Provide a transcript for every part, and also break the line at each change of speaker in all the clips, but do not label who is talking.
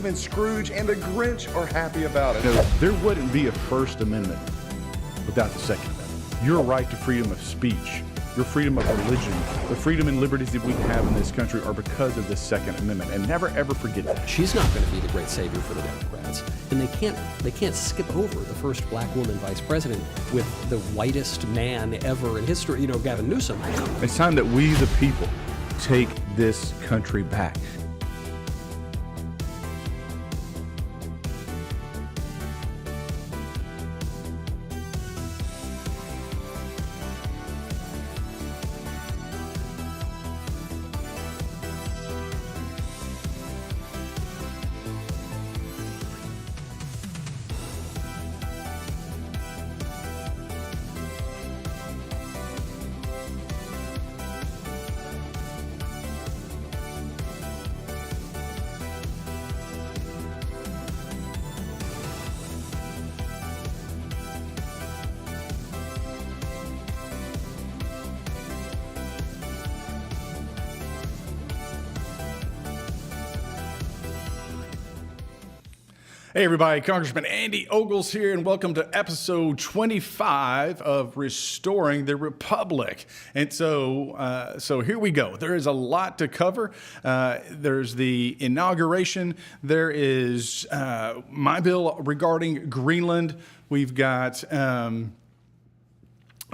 even Scrooge and the Grinch are happy about it.
You know, there wouldn't be a First Amendment without the Second Amendment. Your right to freedom of speech, your freedom of religion, the freedom and liberties that we have in this country are because of the Second Amendment, and never ever forget that.
She's not going to be the great savior for the Democrats, and they can't skip over the first black woman vice president with the whitest man ever in history, you know, Gavin Newsom.
It's time that we, the people, take this country back.
Hey everybody, Congressman Andy Ogles here, and welcome to episode 25 of Restoring the Republic. And so here we go. There is a lot to cover. There's the inauguration. There is my bill regarding Greenland. We've got...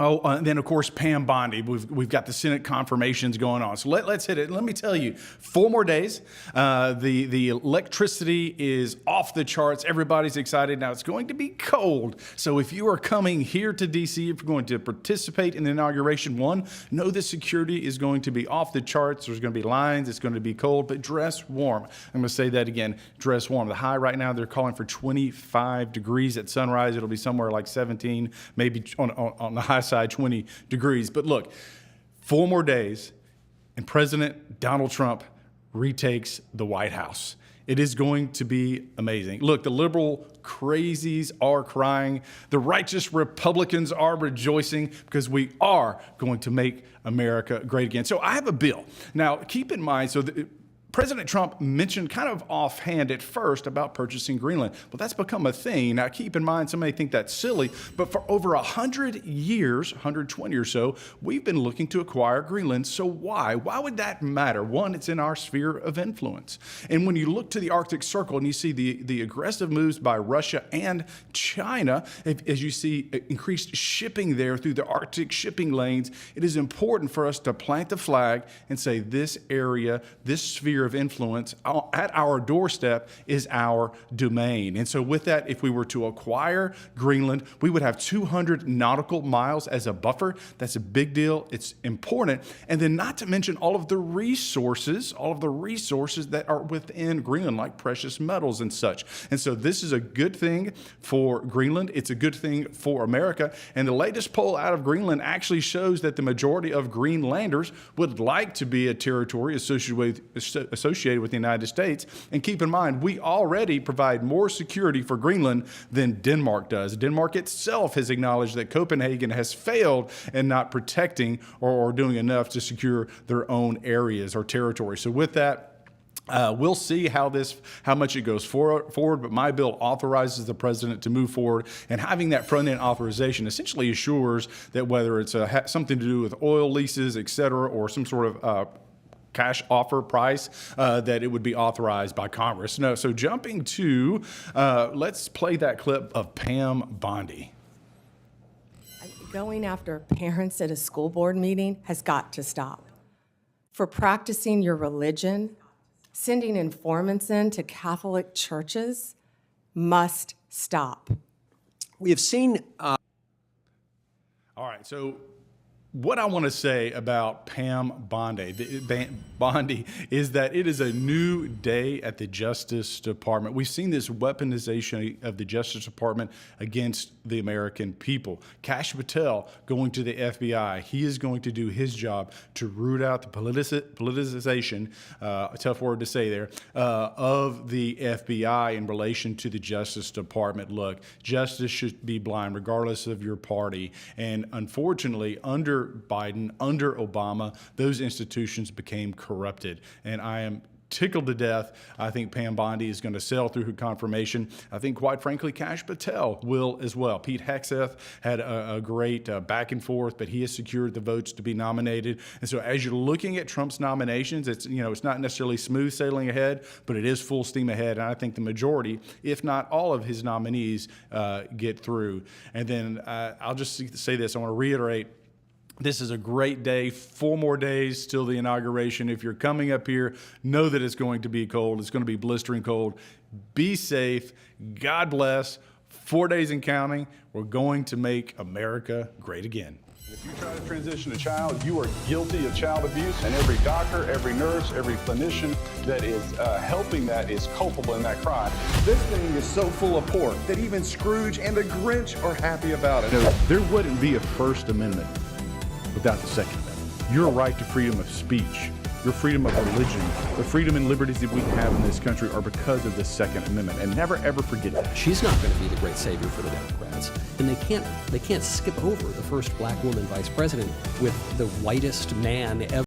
and then, of course, Pam Bondi. We've got the Senate confirmations going on. So let's hit it. Let me tell you, 4 more days. The electricity is off the charts. Everybody's excited. Now, it's going to be cold. So if you are coming here to D.C., if you're going to participate in the inauguration, know the security is going to be off the charts. There's going to be lines. It's going to be cold, but dress warm. I'm going to say that again. Dress warm. The high right now, they're calling for 25 degrees at sunrise. It'll be somewhere like 17, maybe on the high side, 20 degrees. But look, 4 more days and President Donald Trump retakes the White House. It is going to be amazing. Look, the liberal crazies are crying. The righteous Republicans are rejoicing because we are going to make America great again. So I have a bill. Now, keep in mind, President Trump mentioned kind of offhand at first about purchasing Greenland. Well, that's become a thing. Now, keep in mind, some may think that's silly, but for over 100 years, 120 or so, we've been looking to acquire Greenland. So why? Why would that matter? One, it's in our sphere of influence. And when you look to the Arctic Circle and you see the aggressive moves by Russia and China, as you see increased shipping there through the Arctic shipping lanes, it is important for us to plant the flag and say this area, this sphere of influence at our doorstep is our domain. And so with that, if we were to acquire Greenland, we would have 200 nautical miles as a buffer. That's a big deal. It's important. And then not to mention all of the resources that are within Greenland, like precious metals and such. And so this is a good thing for Greenland. It's a good thing for America. And the latest poll out of Greenland actually shows that the majority of Greenlanders would like to be a territory associated with the United States. And keep in mind, we already provide more security for Greenland than Denmark does. Denmark itself has acknowledged that Copenhagen has failed in not protecting or doing enough to secure their own areas or territory. So with that, we'll see how much it goes forward, but my bill authorizes the president to move forward, and having that front-end authorization essentially assures that whether it's something to do with oil leases, et cetera, or some sort of cash offer price, that it would be authorized by Congress. No, so jumping to, let's play that clip of Pam Bondi.
Going after parents at a school board meeting has got to stop. For practicing your religion, sending informants into Catholic churches must stop.
We have seen...
All right, so what I want to say about Pam Bondi is that it is a new day at the Justice Department. We've seen this weaponization of the Justice Department against the American people. Kash Patel going to the FBI. He is going to do his job to root out the politicization, a tough word to say there, of the FBI in relation to the Justice Department. Look, justice should be blind regardless of your party. And unfortunately, under Biden, under Obama, those institutions became corrupted. And I am tickled to death. I think Pam Bondi is going to sail through her confirmation. I think, quite frankly, Kash Patel will as well. Pete Hegseth had a great back and forth, but he has secured the votes to be nominated. And so as you're looking at Trump's nominations, it's not necessarily smooth sailing ahead, but it is full steam ahead. And I think the majority, if not all of his nominees, get through. And then I'll just say this. I want to reiterate, this is a great day. 4 more days till the inauguration. If you're coming up here, know that it's going to be cold. It's going to be blistering cold. Be safe. God bless. 4 days and counting. We're going to make America great again.
If you try to transition a child, you are guilty of child abuse, and every doctor, every nurse, every clinician that is helping that is culpable in that crime.
This thing is so full of pork that even Scrooge and the Grinch are happy about it.
There wouldn't be a First Amendment without the Second Amendment. Your right to freedom of speech, your freedom of religion, the freedom and liberties that we have in this country are because of the Second Amendment. And never ever forget that.
She's not going to be the great savior for the Democrats, and they can't skip over the first black woman vice president with the whitest man ever.